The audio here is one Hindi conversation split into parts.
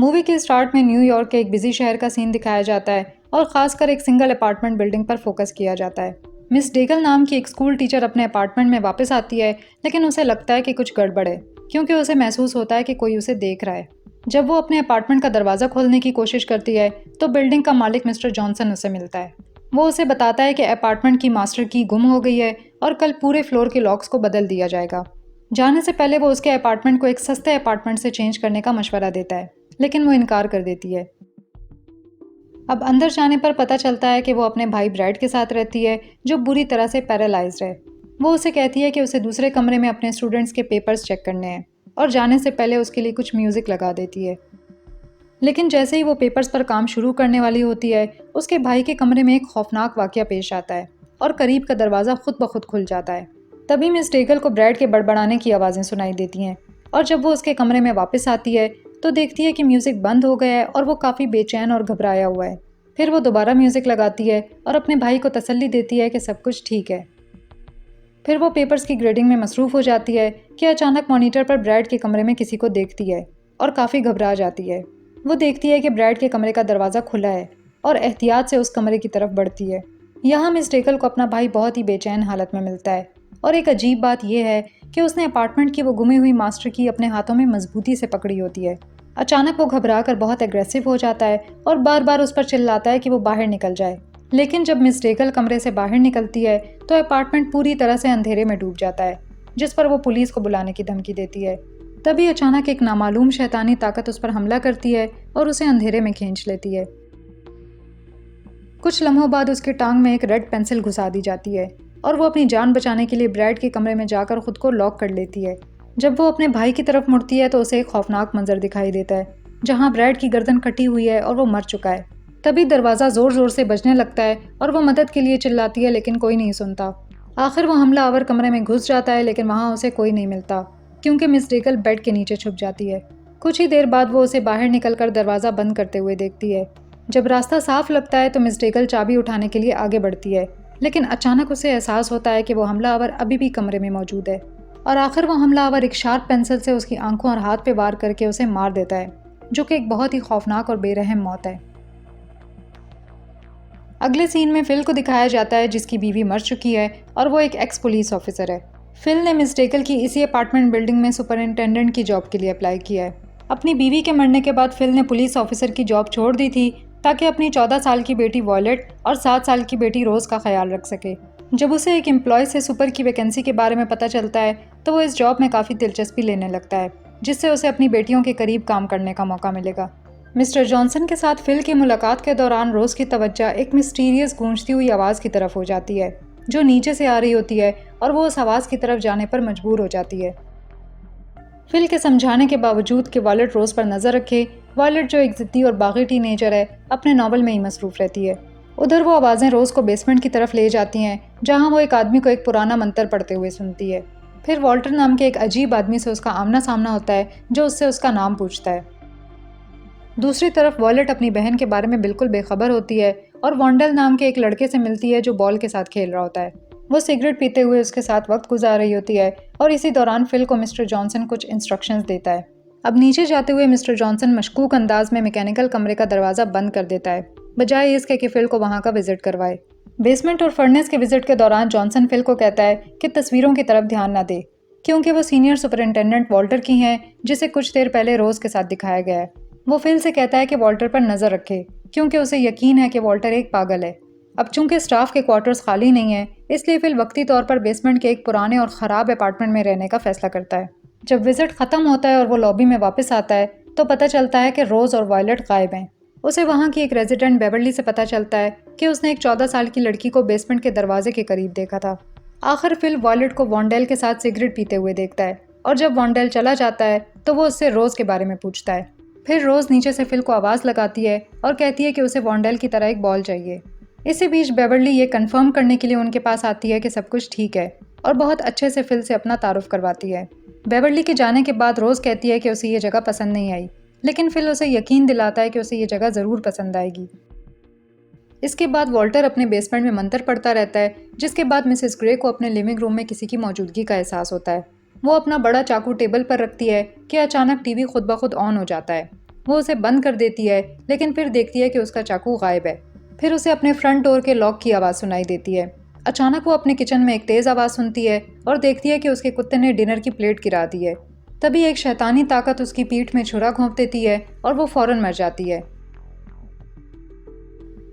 मूवी के स्टार्ट में न्यूयॉर्क के एक बिजी शहर का सीन दिखाया जाता है और खासकर एक सिंगल अपार्टमेंट बिल्डिंग पर फोकस किया जाता है। मिस डेगल नाम की एक स्कूल टीचर अपने अपार्टमेंट में वापस आती है, लेकिन उसे लगता है कि कुछ गड़बड़ है, क्योंकि उसे महसूस होता है कि कोई उसे देख रहा है। जब वो अपने अपार्टमेंट का दरवाज़ा खोलने की कोशिश करती है तो बिल्डिंग का मालिक मिस्टर जॉनसन उसे मिलता है। वो उसे बताता है कि अपार्टमेंट की मास्टर की गुम हो गई है और कल पूरे फ्लोर के लॉक्स को बदल दिया जाएगा। जाने से पहले वो उसके अपार्टमेंट को एक सस्ते अपार्टमेंट से चेंज करने का मशवरा देता है, लेकिन वो इनकार कर देती है। अब अंदर जाने पर पता चलता है कि वो अपने भाई ब्रैड के साथ रहती है, जो बुरी तरह से पैरालाइज्ड है। वो उसे कहती है कि उसे दूसरे कमरे में अपने स्टूडेंट्स के पेपर्स चेक करने हैं और जाने से पहले उसके लिए कुछ म्यूज़िक लगा देती है। लेकिन जैसे ही वो पेपर्स पर काम शुरू करने वाली होती है, उसके भाई के कमरे में एक खौफनाक वाक़या पेश आता है और करीब का दरवाज़ा खुद ब खुद खुल जाता है। तभी मिस डेगल को ब्रैड के बड़बड़ाने की आवाज़ें सुनाई देती हैं और जब वो उसके कमरे में वापस आती है तो देखती है कि म्यूज़िक बंद हो गया है और वो काफ़ी बेचैन और घबराया हुआ है। फिर वो दोबारा म्यूज़िक लगाती है और अपने भाई को तसल्ली देती है कि सब कुछ ठीक है। फिर वो पेपर्स की ग्रेडिंग में मसरूफ़ हो जाती है कि अचानक मॉनिटर पर ब्रैड के कमरे में किसी को देखती है और काफ़ी घबरा जाती है। वो देखती है कि ब्रैड के कमरे का दरवाज़ा खुला है और एहतियात से उस कमरे की तरफ बढ़ती है। यहाँ मिस डेगल को अपना भाई बहुत ही बेचैन हालत में मिलता है और एक अजीब बात यह है कि उसने अपार्टमेंट की वो गुमी हुई मास्टर की अपने हाथों में मजबूती से पकड़ी होती है। अचानक वो घबरा कर बहुत एग्रेसिव हो जाता है और बार बार उस पर चिल्लाता है कि वो बाहर निकल जाए। लेकिन जब मिस डेगल कमरे से बाहर निकलती है तो अपार्टमेंट पूरी तरह से अंधेरे में डूब जाता है, जिस पर वो पुलिस को बुलाने की धमकी देती है। तभी अचानक एक नामालूम शैतानी ताकत उस पर हमला करती है और उसे अंधेरे में खींच लेती है। कुछ लम्हों बाद उसकी टांग में एक रेड पेंसिल घुसा दी जाती है और वो अपनी जान बचाने के लिए ब्रैड के कमरे में जाकर खुद को लॉक कर लेती है। जब वो अपने भाई की तरफ मुड़ती है तो उसे एक खौफनाक मंजर दिखाई देता है, जहाँ ब्रैड की गर्दन कटी हुई है और वो मर चुका है। तभी दरवाज़ा ज़ोर ज़ोर से बजने लगता है और वो मदद के लिए चिल्लाती है, लेकिन कोई नहीं सुनता। आखिर वो हमलावर कमरे में घुस जाता है, लेकिन वहाँ उसे कोई नहीं मिलता, क्योंकि मिस डेगल बेड के नीचे छुप जाती है। कुछ ही देर बाद वो उसे बाहर निकलकर दरवाज़ा बंद करते हुए देखती है। जब रास्ता साफ लगता है तो मिस डेगल चाबी उठाने के लिए आगे बढ़ती है, लेकिन अचानक उसे एहसास होता है कि वो हमलावर अभी भी कमरे में मौजूद है और आखिर वो हमलावर एक शार्प पेंसिल से उसकी आंखों और हाथ पे वार करके उसे मार देता है, जो कि एक बहुत ही खौफनाक और बेरहम मौत है। अगले सीन में फिल को दिखाया जाता है, जिसकी बीवी मर चुकी है और वो एक एक्स पुलिस ऑफिसर है। फिल ने मिस डेगल की इसी अपार्टमेंट बिल्डिंग में सुपरिंटेंडेंट की जॉब के लिए अप्लाई किया है। अपनी बीवी के मरने के बाद फिल ने पुलिस ऑफिसर की जॉब छोड़ दी थी ताकि अपनी 14 साल की बेटी वॉयलेट और 7 साल की बेटी रोज़ का ख्याल रख सके। जब उसे एक एम्प्लॉय से सुपर की वैकेंसी के बारे में पता चलता है तो वो इस जॉब में काफ़ी दिलचस्पी लेने लगता है, जिससे उसे अपनी बेटियों के करीब काम करने का मौका मिलेगा। मिस्टर जॉनसन के साथ फिल की मुलाकात के दौरान रोज़ की तवज्जो एक मिस्टीरियस गूंजती हुई आवाज़ की तरफ हो जाती है, जो नीचे से आ रही होती है और वो उस आवाज़ की तरफ जाने पर मजबूर हो जाती है। फिल के समझाने के बावजूद कि वॉयलेट रोज़ पर नज़र रखे, वॉयलेट जो एक ज़िद्दी और बागी टीनेजर है, अपने नावल में ही मसरूफ़ रहती है। उधर वो आवाज़ें रोज़ को बेसमेंट की तरफ ले जाती हैं, जहाँ वो एक आदमी को एक पुराना मंत्र पढ़ते हुए सुनती है। फिर वॉल्टर नाम के एक अजीब आदमी से उसका आमना सामना होता है, जो उससे उसका नाम पूछता है। दूसरी तरफ वॉयलेट अपनी बहन के बारे में बिल्कुल बेखबर होती है और वॉन्डल नाम के एक लड़के से मिलती है, जो बॉल के साथ खेल रहा होता है। वो सिगरेट पीते हुए उसके साथ वक्त गुजार रही होती है और इसी दौरान फिल को मिस्टर जॉनसन कुछ इंस्ट्रक्शंस देता है। अब नीचे जाते हुए मिस्टर जॉनसन मशकूक अंदाज में मैकेनिकल कमरे का दरवाज़ा बंद कर देता है, बजाय इसके कि फिल को वहाँ का विजिट करवाए। बेसमेंट और फर्नेस के विजिट के दौरान जॉनसन फिल को कहता है कि तस्वीरों की तरफ ध्यान न दे, क्योंकि वो सीनियर सुपरिंटेंडेंट वॉल्टर की हैं, जिसे कुछ देर पहले रोज़ के साथ दिखाया गया है। वो फिल से कहता है कि वॉल्टर पर नज़र रखे, क्योंकि उसे यकीन है कि वॉल्टर एक पागल है। अब चूंकि स्टाफ के क्वार्टर्स खाली नहीं है, इसलिए फिल वक्ती तौर पर बेसमेंट के एक पुराने और ख़राब अपार्टमेंट में रहने का फैसला करता है। जब विजिट ख़त्म होता है और वो लॉबी में वापस आता है तो पता चलता है कि रोज़ और वॉयलेट गायब हैं। उसे वहाँ की एक रेजिडेंट बेवर्ली से पता चलता है कि उसने एक 14 साल की लड़की को बेसमेंट के दरवाजे के करीब देखा था। आखिर फिल वॉयलेट को वॉन्डेल के साथ सिगरेट पीते हुए देखता है और जब वॉन्डेल चला जाता है तो वो उससे रोज़ के बारे में पूछता है। फिर रोज़ नीचे से फिल को आवाज़ लगाती है और कहती है कि उसे वॉन्डेल की तरह एक बॉल चाहिए। इसी बीच बेवर्ली ये कंफर्म करने के लिए उनके पास आती है कि सब कुछ ठीक है और बहुत अच्छे से फिल से अपना तारुफ करवाती है। बेवर्ली के जाने के बाद रोज़ कहती है कि उसे ये जगह पसंद नहीं आई, लेकिन फिल उसे यकीन दिलाता है कि उसे ये जगह ज़रूर पसंद आएगी। इसके बाद वॉल्टर अपने बेसमेंट में मंत्र पढ़ता रहता है, जिसके बाद मिसेस ग्रे को अपने लिविंग रूम में किसी की मौजूदगी का एहसास होता है। वो अपना बड़ा चाकू टेबल पर रखती है कि अचानक टीवी खुद ब खुद ऑन हो जाता है वो उसे बंद कर देती है, लेकिन फिर देखती है कि उसका चाकू गायब है। फिर उसे अपने फ्रंट डोर के लॉक की आवाज़ सुनाई देती है। अचानक वो अपने किचन में एक तेज़ आवाज़ सुनती है और देखती है कि उसके कुत्ते ने डिनर की प्लेट गिरा दी है। तभी एक शैतानी ताकत उसकी पीठ में छुरा घोंप देती है और वो फौरन मर जाती है।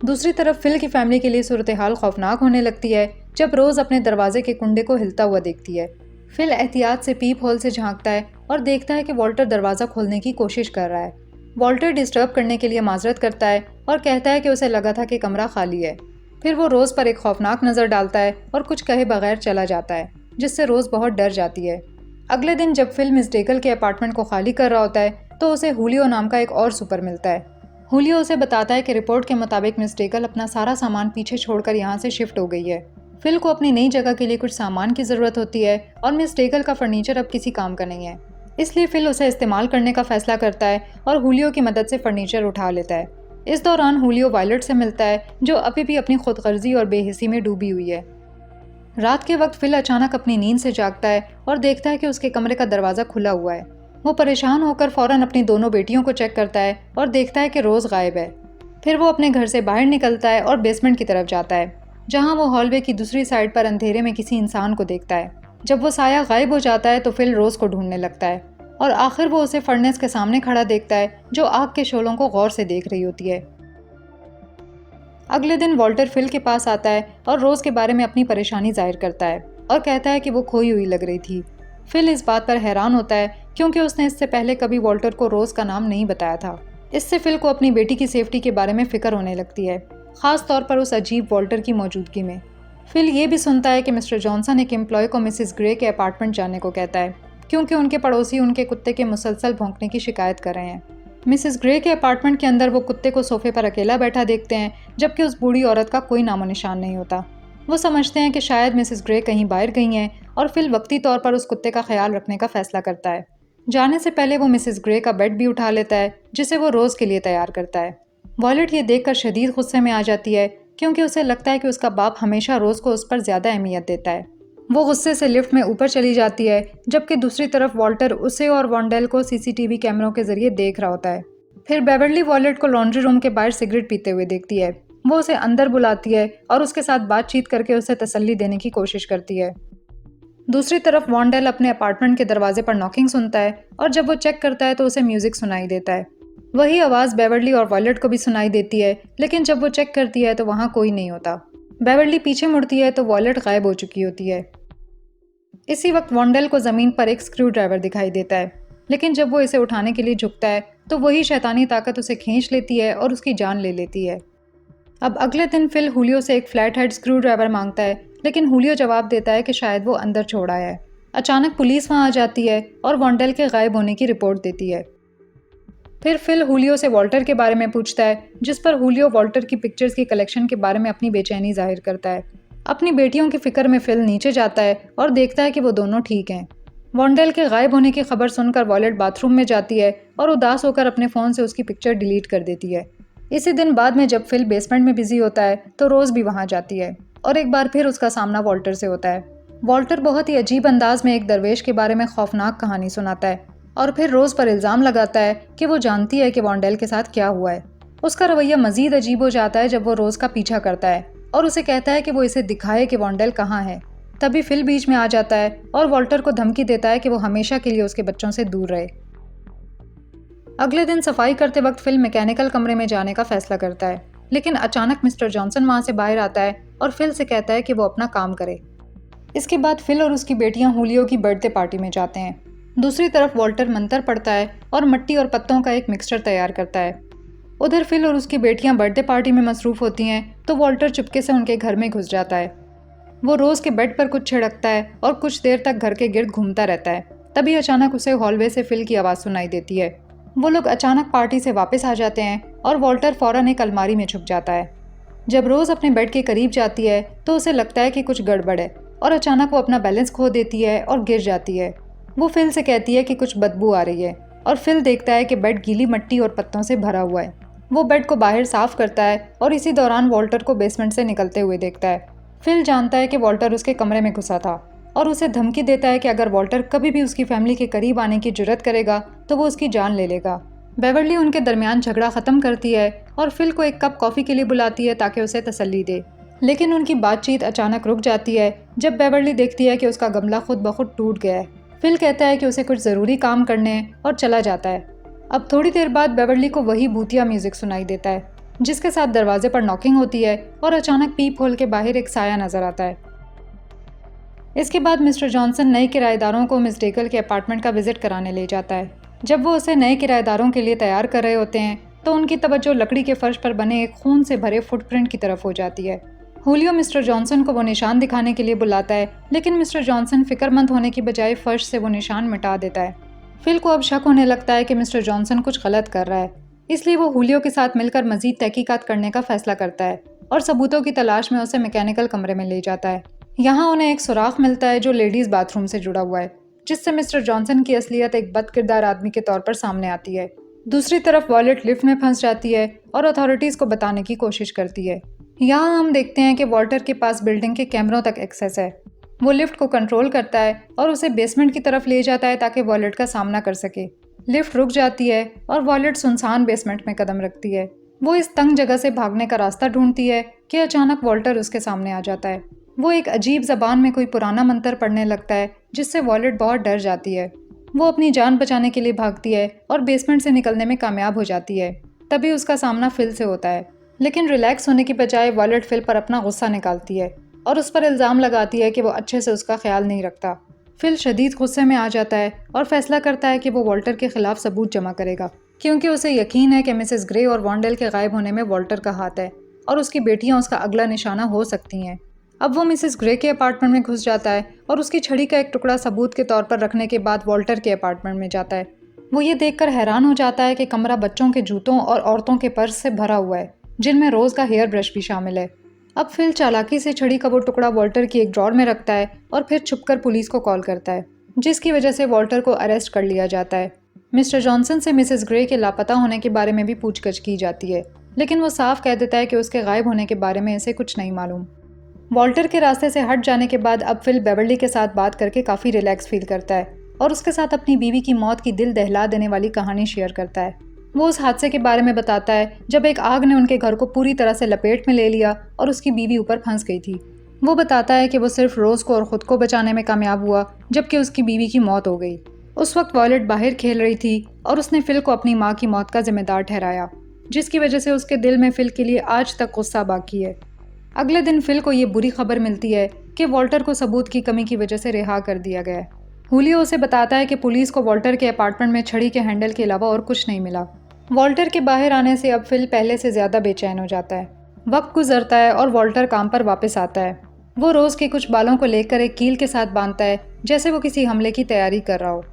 दूसरी तरफ फिल की फैमिली के लिए सूरत हाल खौफनाक होने लगती है जब रोज़ अपने दरवाजे के कुंडे को हिलता हुआ देखती है। फिल एहतियात से पीप होल से झांकता है और देखता है कि वॉल्टर दरवाज़ा खोलने की कोशिश कर रहा है। वॉल्टर डिस्टर्ब करने के लिए माजरत करता है और कहता है कि उसे लगा था कि कमरा खाली है। फिर वो रोज़ पर एक खौफनाक नज़र डालता है और कुछ कहे बगैर चला जाता है, जिससे रोज़ बहुत डर जाती है। अगले दिन जब फिल मिस डेकल के अपार्टमेंट को खाली कर रहा होता है तो उसे हुलियो नाम का एक और सुपर मिलता है। हुलियो उसे बताता है कि रिपोर्ट के मुताबिक मिस डेकल अपना सारा सामान पीछे छोड़कर यहाँ से शिफ्ट हो गई है। फिल को अपनी नई जगह के लिए कुछ सामान की ज़रूरत होती है और मिस डेकल का फर्नीचर अब किसी काम का नहीं है, इसलिए फिल उसे इस्तेमाल करने का फैसला करता है और हुलियो की मदद से फर्नीचर उठा लेता है। इस दौरान हुलियो वायलेट से मिलता है, जो अभी भी अपनी खुदगर्जी और बेहिसी में डूबी हुई है। रात के वक्त फिल अचानक अपनी नींद से जागता है और देखता है कि उसके कमरे का दरवाज़ा खुला हुआ है। वो परेशान होकर फौरन अपनी दोनों बेटियों को चेक करता है और देखता है कि रोज़ गायब है। फिर वो अपने घर से बाहर निकलता है और बेसमेंट की तरफ जाता है, जहाँ वो हॉलवे की दूसरी साइड पर अंधेरे में किसी इंसान को देखता है। जब वो साया गायब हो जाता है तो फिल रोज़ को ढूंढने लगता है और आखिर वो उसे फर्नेस के सामने खड़ा देखता है, जो आग के शोलों को गौर से देख रही होती है। अगले दिन वॉल्टर फिल के पास आता है और रोज़ के बारे में अपनी परेशानी जाहिर करता है और कहता है कि वो खोई हुई लग रही थी। फिल इस बात पर हैरान होता है क्योंकि उसने इससे पहले कभी वॉल्टर को रोज़ का नाम नहीं बताया था। इससे फिल को अपनी बेटी की सेफ्टी के बारे में फिक्र होने लगती है, ख़ास तौर पर उस अजीब वॉल्टर की मौजूदगी में। फिल ये भी सुनता है कि मिस्टर जॉनसन एक एम्प्लॉय को मिसिस ग्रे के अपार्टमेंट जाने को कहता है, क्योंकि उनके पड़ोसी उनके कुत्ते के मुसलसल भौंकने की शिकायत कर रहे हैं। मिसिस ग्रे के अपार्टमेंट के अंदर वो कुत्ते को सोफे पर अकेला बैठा देखते हैं, जबकि उस बूढ़ी औरत का कोई नामो निशान नहीं होता। वो समझते हैं कि शायद मिसिस ग्रे कहीं बाहर गई हैं और फिल वक्ती तौर पर उस कुत्ते का ख्याल रखने का फैसला करता है। जाने से पहले वो मिसिस ग्रे का बेड भी उठा लेता है, जिसे वो रोज़ के लिए तैयार करता है। वॉलेट ये देखकर शदीद गुस्से में आ जाती है, क्योंकि उसे लगता है कि उसका बाप हमेशा रोज़ को उस पर ज़्यादा अहमियत देता है। वो गुस्से से लिफ्ट में ऊपर चली जाती है, जबकि दूसरी तरफ वॉल्टर उसे और वॉन्डेल को सीसीटीवी कैमरों के जरिए देख रहा होता है। फिर बेवर्ली वॉलेट को लॉन्ड्री रूम के बाहर सिगरेट पीते हुए देखती है। वो उसे अंदर बुलाती है और उसके साथ बातचीत करके उसे तसल्ली देने की कोशिश करती है। दूसरी तरफ वॉन्डेल अपने अपार्टमेंट के दरवाजे पर नॉकिंग सुनता है और जब वो चेक करता है तो उसे म्यूजिक सुनाई देता है। वही आवाज़ बेवर्ली और वॉलेट को भी सुनाई देती है, लेकिन जब वो चेक करती है तो वहाँ कोई नहीं होता। बेवर्ली पीछे मुड़ती है तो वॉलेट गायब हो चुकी होती है। इसी वक्त वॉन्डेल को ज़मीन पर एक स्क्रू ड्राइवर दिखाई देता है, लेकिन जब वो इसे उठाने के लिए झुकता है तो वही शैतानी ताकत उसे खींच लेती है और उसकी जान ले लेती है। अब अगले दिन फिल हुलियो से एक फ्लैट हेड स्क्रू ड्राइवर मांगता है, लेकिन हुलियो जवाब देता है कि शायद वो अंदर छोड़ा है। अचानक पुलिस वहाँ आ जाती है और वॉन्डेल के गायब होने की रिपोर्ट देती है। फिर फिल हुलियो से वॉल्टर के बारे में पूछता है, जिस पर हुलियो वॉल्टर की पिक्चर्स की कलेक्शन के बारे में अपनी बेचैनी जाहिर करता है। अपनी बेटियों की फिक्र में फिल नीचे जाता है और देखता है कि वो दोनों ठीक हैं। वॉन्डेल के गायब होने की खबर सुनकर वॉलेट बाथरूम में जाती है और उदास होकर अपने फ़ोन से उसकी पिक्चर डिलीट कर देती है। इसी दिन बाद में जब फिल बेसमेंट में बिजी होता है तो रोज़ भी वहाँ जाती है और एक बार फिर उसका सामना वॉल्टर से होता है। वॉल्टर बहुत ही अजीब अंदाज में एक दरवेश के बारे में खौफनाक कहानी सुनाता है और फिर रोज़ पर इल्ज़ाम लगाता है कि वो जानती है कि वॉन्डेल के साथ क्या हुआ है। उसका रवैया मज़ीद अजीब हो जाता है जब वो रोज़ का पीछा करता है और उसे कहता है कि वो इसे दिखाए कि वॉन्डेल कहाँ है। तभी फिल बीच में आ जाता है और वॉल्टर को धमकी देता है कि वो हमेशा के लिए उसके बच्चों से दूर रहे। अगले दिन सफाई करते वक्त फिल मैकेनिकल कमरे में जाने का फैसला करता है, लेकिन अचानक मिस्टर जॉनसन वहाँ से बाहर आता है और फिल से कहता है कि वो अपना काम करे। इसके बाद फिल और उसकी बेटियां हुलियो की बर्थडे पार्टी में जाते हैं। दूसरी तरफ वॉल्टर मंतर पढ़ता है और मिट्टी और पत्तों का एक मिक्सचर तैयार करता है। उधर फिल और उसकी बेटियां बर्थडे पार्टी में मसरूफ़ होती हैं तो वॉल्टर चुपके से उनके घर में घुस जाता है। वो रोज़ के बेड पर कुछ छिड़कता है और कुछ देर तक घर के गिर्द घूमता रहता है। तभी अचानक उसे हॉलवे से फिल की आवाज़ सुनाई देती है। वो लोग अचानक पार्टी से वापस आ जाते हैं और वॉल्टर फ़ौरन एक अलमारी में छुप जाता है। जब रोज़ अपने बेड के करीब जाती है तो उसे लगता है कि कुछ गड़बड़ है और अचानक वो अपना बैलेंस खो देती है और गिर जाती है। वो फिल से कहती है कि कुछ बदबू आ रही है और फिल देखता है कि बेड गीली मिट्टी और पत्तों से भरा हुआ है। वो बेड को बाहर साफ करता है और इसी दौरान वॉल्टर को बेसमेंट से निकलते हुए देखता है। फिल जानता है कि वॉल्टर उसके कमरे में घुसा था और उसे धमकी देता है कि अगर वॉल्टर कभी भी उसकी फैमिली के करीब आने की जुर्रत करेगा तो वो उसकी जान ले लेगा। बेवर्ली उनके दरमियान झगड़ा ख़त्म करती है और फिल को एक कप कॉफ़ी के लिए बुलाती है ताकि उसे तसल्ली दे। लेकिन उनकी बातचीत अचानक रुक जाती है जब बेवर्ली देखती है कि उसका गमला खुद ब खुद टूट गया है। फिल कहता है कि उसे कुछ ज़रूरी काम करने हैं और चला जाता है। अब थोड़ी देर बाद बेवर्ली को वही भूतिया म्यूज़िक सुनाई देता है, जिसके साथ दरवाजे पर नॉकिंग होती है और अचानक पीप होल के बाहर एक साया नज़र आता है। इसके बाद मिस्टर जॉनसन नए किराएदारों को मिस डेकल के अपार्टमेंट का विजिट कराने ले जाता है। जब वो उसे नए किराएदारों के लिए तैयार कर रहे होते हैं तो उनकी तवज्जो लकड़ी के फर्श पर बने एक खून से भरे फुटप्रिंट की तरफ हो जाती है। हुलियो मिस्टर जॉनसन को वो निशान दिखाने के लिए बुलाता है, लेकिन मिस्टर जॉनसन फिक्रमंद होने की बजाय फर्श से वो निशान मिटा देता है। फिल को अब शक होने लगता है कि मिस्टर जॉनसन कुछ गलत कर रहा है, इसलिए वो हुलियो के साथ मिलकर मजीद तहकीकात करने का फैसला करता है और सबूतों की तलाश में उसे मैकेनिकल कमरे में ले जाता है। यहाँ उन्हें एक सुराख मिलता है जो लेडीज़ बाथरूम से जुड़ा हुआ है, जिससे मिस्टर जॉनसन की असलियत एक बदकिरदार आदमी के तौर पर सामने आती है। दूसरी तरफ वॉलेट लिफ्ट में फंस जाती है और अथॉरिटीज़ को बताने की कोशिश करती है। यहाँ हम देखते हैं कि वॉल्टर के पास बिल्डिंग के कैमरों तक एक्सेस है। वो लिफ्ट को कंट्रोल करता है और उसे बेसमेंट की तरफ ले जाता है ताकि वॉलेट का सामना कर सके। लिफ्ट रुक जाती है और वॉलेट सुनसान बेसमेंट में कदम रखती है। वो इस तंग जगह से भागने का रास्ता ढूंढती है कि अचानक वॉल्टर उसके सामने आ जाता है। वो एक अजीब ज़बान में कोई पुराना मंत्र पढ़ने लगता है, जिससे वॉलेट बहुत डर जाती है। वो अपनी जान बचाने के लिए भागती है और बेसमेंट से निकलने में कामयाब हो जाती है। तभी उसका सामना फिल से होता है, लेकिन रिलैक्स होने की बजाय वॉलेट फिल पर अपना गुस्सा निकालती है और उस पर इल्ज़ाम लगाती है कि वो अच्छे से उसका ख्याल नहीं रखता। फिल शदीद गुस्से में आ जाता है और फैसला करता है कि वो वॉल्टर के खिलाफ सबूत जमा करेगा, क्योंकि उसे यकीन है कि मिसेस ग्रे और वॉन्डेल के गायब होने में वॉल्टर का हाथ है और उसकी बेटियां उसका अगला निशाना हो सकती हैं। अब वो मिसेस ग्रे के अपार्टमेंट में घुस जाता है और उसकी छड़ी का एक टुकड़ा सबूत के तौर पर रखने के बाद वॉल्टर के अपार्टमेंट में जाता है। वो ये देखकर हैरान हो जाता है कि कमरा बच्चों के जूतों और औरतों के पर्स से भरा हुआ है, जिनमें रोज़ का हेयर ब्रश भी शामिल है। अब फिल चालाकी से छड़ी का वो टुकड़ा वॉल्टर की एक ड्रॉर में रखता है और फिर छुपकर पुलिस को कॉल करता है, जिसकी वजह से वॉल्टर को अरेस्ट कर लिया जाता है। मिस्टर जॉनसन से मिसेस ग्रे के लापता होने के बारे में भी पूछगछ की जाती है, लेकिन वो साफ कह देता है कि उसके गायब होने के बारे में इसे कुछ नहीं मालूम। वॉल्टर के रास्ते से हट जाने के बाद अब फिल बेवर्ली के साथ बात करके काफ़ी रिलैक्स फील करता है और उसके साथ अपनी बीवी की मौत की दिल दहला देने वाली कहानी शेयर करता है। वो उस हादसे के बारे में बताता है जब एक आग ने उनके घर को पूरी तरह से लपेट में ले लिया और उसकी बीवी ऊपर फंस गई थी। वो बताता है कि वो सिर्फ रोज़ को और ख़ुद को बचाने में कामयाब हुआ, जबकि उसकी बीवी की मौत हो गई। उस वक्त वॉलेट बाहर खेल रही थी और उसने फिल को अपनी माँ की मौत का जिम्मेदार ठहराया, जिसकी वजह से उसके दिल में फिल के लिए आज तक गुस्सा बाकी है। अगले दिन फिल को ये बुरी खबर मिलती है कि वॉल्टर को सबूत की कमी की वजह से रिहा कर दिया गया है। हुलियो उसे बताता है कि पुलिस को वॉल्टर के अपार्टमेंट में छड़ी के हैंडल के अलावा और कुछ नहीं मिला। वॉल्टर के बाहर आने से अब फिल पहले से ज़्यादा बेचैन हो जाता है। वक्त गुजरता है और वॉल्टर काम पर वापस आता है। वो रोज़ के कुछ बालों को लेकर एक कील के साथ बांधता है, जैसे वो किसी हमले की तैयारी कर रहा हो।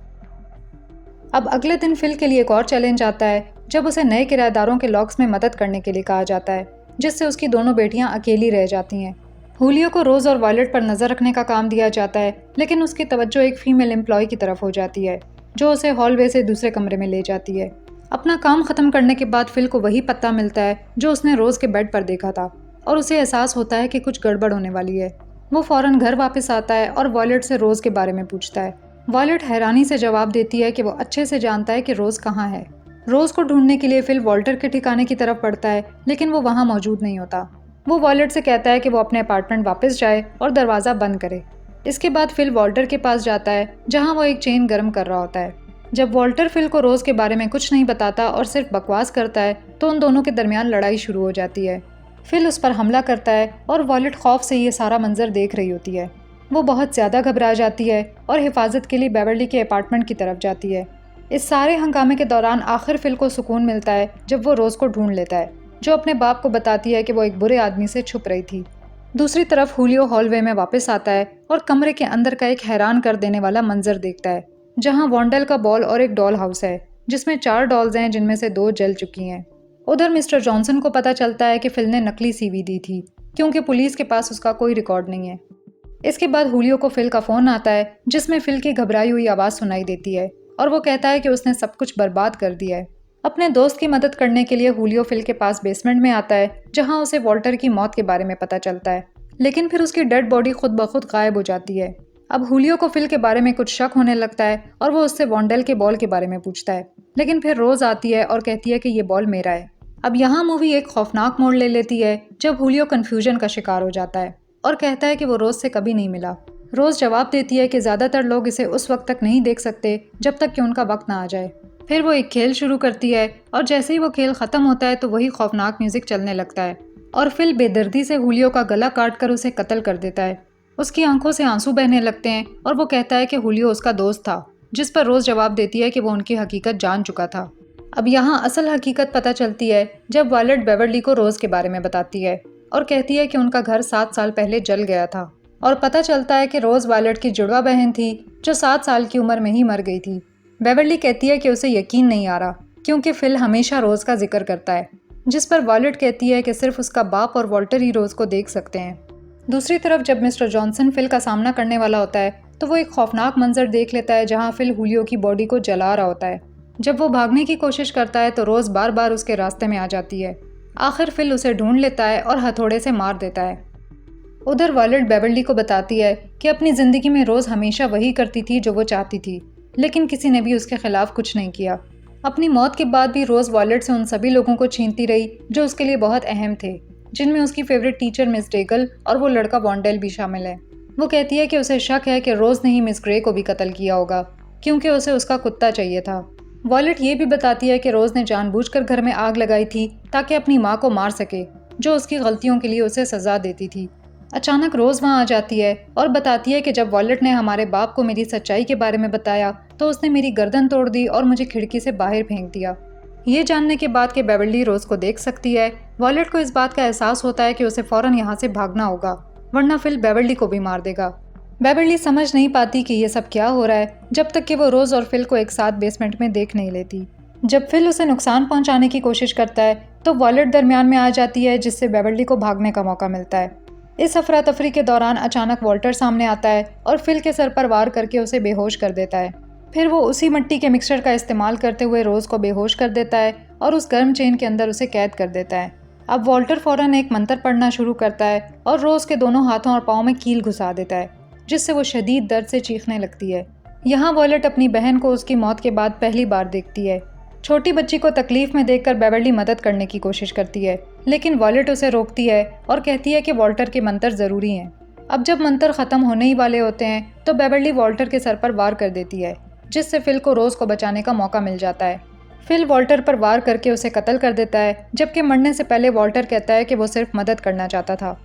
अब अगले दिन फिल के लिए एक और चैलेंज आता है जब उसे नए किराएदारों के लॉक्स में मदद करने के लिए कहा जाता है, जिससे उसकी दोनों बेटियां अकेली रह जाती हैं। हुलियो को रोज़ और वॉलेट पर नज़र रखने का काम दिया जाता है, लेकिन उसकी तवज्जो एक फीमेल एम्प्लॉय की तरफ हो जाती है, जो उसे हॉलवे से दूसरे कमरे में ले जाती है। अपना काम ख़त्म करने के बाद फिल को वही पत्ता मिलता है जो उसने रोज़ के बेड पर देखा था और उसे एहसास होता है कि कुछ गड़बड़ होने वाली है। वो फ़ौरन घर वापस आता है और वॉलेट से रोज़ के बारे में पूछता है। वॉलेट हैरानी से जवाब देती है कि वो अच्छे से जानता है कि रोज़ कहाँ है। रोज़ को ढूंढने के लिए फिल वॉल्टर के ठिकाने की तरफ बढ़ता है, लेकिन वो वहाँ मौजूद नहीं होता। वो वॉलेट से कहता है कि वो अपने अपार्टमेंट वापस जाए और दरवाज़ा बंद करे। इसके बाद फिल वॉल्टर के पास जाता है, जहाँ वो एक चेन गर्म कर रहा होता है। जब वॉल्टर फिल को रोज़ के बारे में कुछ नहीं बताता और सिर्फ बकवास करता है, तो उन दोनों के दरमियान लड़ाई शुरू हो जाती है। फिल उस पर हमला करता है और वॉलेट खौफ से ये सारा मंजर देख रही होती है। वो बहुत ज़्यादा घबरा जाती है और हिफाजत के लिए बेवर्ली के अपार्टमेंट की तरफ जाती है। इस सारे हंगामे के दौरान आखिर फिल को सुकून मिलता है जब वो रोज़ को ढूंढ लेता है, जो अपने बाप को बताती है कि वो एक बुरे आदमी से छुप रही थी। दूसरी तरफ हुलियो हॉलवे में वापस आता है और कमरे के अंदर का एक हैरान कर देने वाला मंजर देखता है, जहाँ वॉन्डेल का बॉल और एक डॉल हाउस है, जिसमें 4 डॉल्स हैं, जिनमें से 2 जल चुकी हैं। उधर मिस्टर जॉनसन को पता चलता है कि फिल ने नकली सीवी दी थी, क्योंकि पुलिस के पास उसका कोई रिकॉर्ड नहीं है। इसके बाद हुलियो को फिल का फ़ोन आता है, जिसमें फिल की घबराई हुई आवाज़ सुनाई देती है और वो कहता है कि उसने सब कुछ बर्बाद कर दिया है। अपने दोस्त की मदद करने के लिए हुलियो फिल के पास बेसमेंट में आता है, जहां उसे वॉल्टर की मौत के बारे में पता चलता है, लेकिन फिर उसकी डेड बॉडी खुद ब खुद गायब हो जाती है। अब हुलियो को फिल के बारे में कुछ शक होने लगता है और वो उससे वॉन्डेल के बॉल के बारे में पूछता है, लेकिन फिर रोज आती है और कहती है कि ये बॉल मेरा है। अब यहाँ मूवी एक खौफनाक मोड़ ले लेती है जब हुलियो कंफ्यूजन का शिकार हो जाता है और कहता है कि वो रोज से कभी नहीं मिला। रोज जवाब देती है कि ज्यादातर लोग इसे उस वक्त तक नहीं देख सकते जब तक कि उनका वक्त ना आ जाए। फिर वो एक खेल शुरू करती है और जैसे ही वो खेल खत्म होता है तो वही खौफनाक म्यूजिक चलने लगता है और फिल बेदर्दी से हुलियो का गला काट कर उसे कत्ल कर देता है। उसकी आंखों से आंसू बहने लगते हैं और वो कहता है कि हुलियो उसका दोस्त था, जिस पर रोज जवाब देती है कि वो उनकी हकीकत जान चुका था। अब यहाँ असल हकीकत पता चलती है जब वायलेट बेवर्ली को रोज के बारे में बताती है और कहती है कि उनका घर 7 साल पहले जल गया था और पता चलता है कि रोज वायलेट की जुड़वा बहन थी जो 7 साल की उम्र में ही मर गई थी। बेवर्ली कहती है कि उसे यकीन नहीं आ रहा क्योंकि फिल हमेशा रोज का जिक्र करता है, जिस पर वायलेट कहती है कि सिर्फ उसका बाप और वॉल्टर ही रोज को देख सकते हैं। दूसरी तरफ जब मिस्टर जॉनसन फिल का सामना करने वाला होता है तो वो एक खौफनाक मंजर देख लेता है जहाँ फिल हुलियो की बॉडी को जला रहा होता है। जब वो भागने की कोशिश करता है तो रोज बार बार उसके रास्ते में आ जाती है। आखिर फिल उसे ढूंढ लेता है और हथौड़े से मार देता है। उधर वायलेट बेवर्ली को बताती है कि अपनी ज़िंदगी में रोज़ हमेशा वही करती थी जो वो चाहती थी, लेकिन किसी ने भी उसके खिलाफ कुछ नहीं किया। अपनी मौत के बाद भी रोज़ वायलेट से उन सभी लोगों को छीनती रही जो उसके लिए बहुत अहम थे, जिनमें उसकी फेवरेट टीचर मिस डेगल और वो लड़का वॉन्डेल भी शामिल है। वो कहती है कि उसे शक है कि रोज़ ने ही मिस ग्रे को भी कत्ल किया होगा क्योंकि उसे उसका कुत्ता चाहिए था। वायलेट ये भी बताती है कि रोज़ ने जानबूझकर घर में आग लगाई थी ताकि अपनी माँ को मार सके, जो उसकी गलतियों के लिए उसे सज़ा देती थी। अचानक रोज़ वहाँ आ जाती है और बताती है कि जब वायलेट ने हमारे बाप को मेरी सच्चाई के बारे में बताया तो उसने मेरी गर्दन तोड़ दी और मुझे खिड़की से बाहर फेंक दिया। ये जानने के बाद कि बेवर्ली रोज़ को देख सकती है, वायलेट को इस बात का एहसास होता है कि उसे फ़ौरन यहाँ से भागना होगा, वरना फिल बेवर्ली को भी मार देगा। बेवर्ली समझ नहीं पाती कि ये सब क्या हो रहा है जब तक कि वो रोज़ और फिल को एक साथ बेसमेंट में देख नहीं लेती। जब फिल उसे नुकसान पहुँचाने की कोशिश करता है तो वायलेट दरमियान में आ जाती है, जिससे बेवर्ली को भागने का मौका मिलता है। इस अफरा तफरी के दौरान अचानक वॉल्टर सामने आता है और फिल के सर पर वार करके उसे बेहोश कर देता है। फिर वो उसी मिट्टी के मिक्सचर का इस्तेमाल करते हुए रोज़ को बेहोश कर देता है और उस गर्म चेन के अंदर उसे कैद कर देता है। अब वॉल्टर फ़ौरन एक मंत्र पढ़ना शुरू करता है और रोज़ के दोनों हाथों और पाँव में कील घुसा देता है, जिससे वो शदीद दर्द से चीखने लगती है। यहाँ वॉलेट अपनी बहन को उसकी मौत के बाद पहली बार देखती है। छोटी बच्ची को तकलीफ में देखकर बेवर्ली मदद करने की कोशिश करती है, लेकिन वॉलेट उसे रोकती है और कहती है कि वॉल्टर के मंत्र ज़रूरी हैं। अब जब मंत्र ख़त्म होने ही वाले होते हैं तो बेवर्ली वॉल्टर के सर पर वार कर देती है, जिससे फिल को रोज़ को बचाने का मौका मिल जाता है। फिल वॉल्टर पर वार करके उसे कत्ल कर देता है, जबकि मरने से पहले वॉल्टर कहता है कि वो सिर्फ मदद करना चाहता था।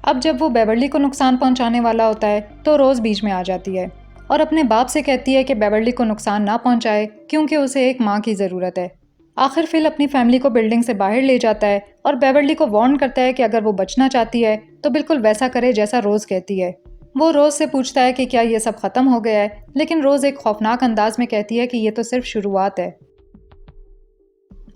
अब जब वो बेवर्ली को नुकसान पहुंचाने वाला होता है तो रोज़ बीच में आ जाती है और अपने बाप से कहती है कि बेवर्ली को नुकसान ना पहुंचाए क्योंकि उसे एक माँ की ज़रूरत है। आखिर फिल अपनी फैमिली को बिल्डिंग से बाहर ले जाता है और बेवर्ली को वार्न करता है कि अगर वो बचना चाहती है तो बिल्कुल वैसा करे जैसा रोज़ कहती है। वो रोज़ से पूछता है कि क्या ये सब ख़त्म हो गया है, लेकिन रोज़ एक खौफनाक अंदाज में कहती है कि ये तो सिर्फ शुरुआत है।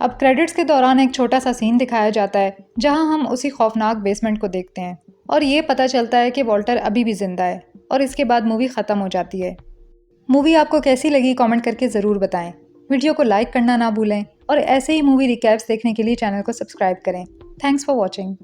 अब क्रेडिट्स के दौरान एक छोटा सा सीन दिखाया जाता है जहां हम उसी खौफनाक बेसमेंट को देखते हैं और ये पता चलता है कि वॉल्टर अभी भी जिंदा है और इसके बाद मूवी ख़त्म हो जाती है। मूवी आपको कैसी लगी कमेंट करके ज़रूर बताएं। वीडियो को लाइक करना ना भूलें और ऐसे ही मूवी रिकैप्स देखने के लिए चैनल को सब्सक्राइब करें। Thanks for watching.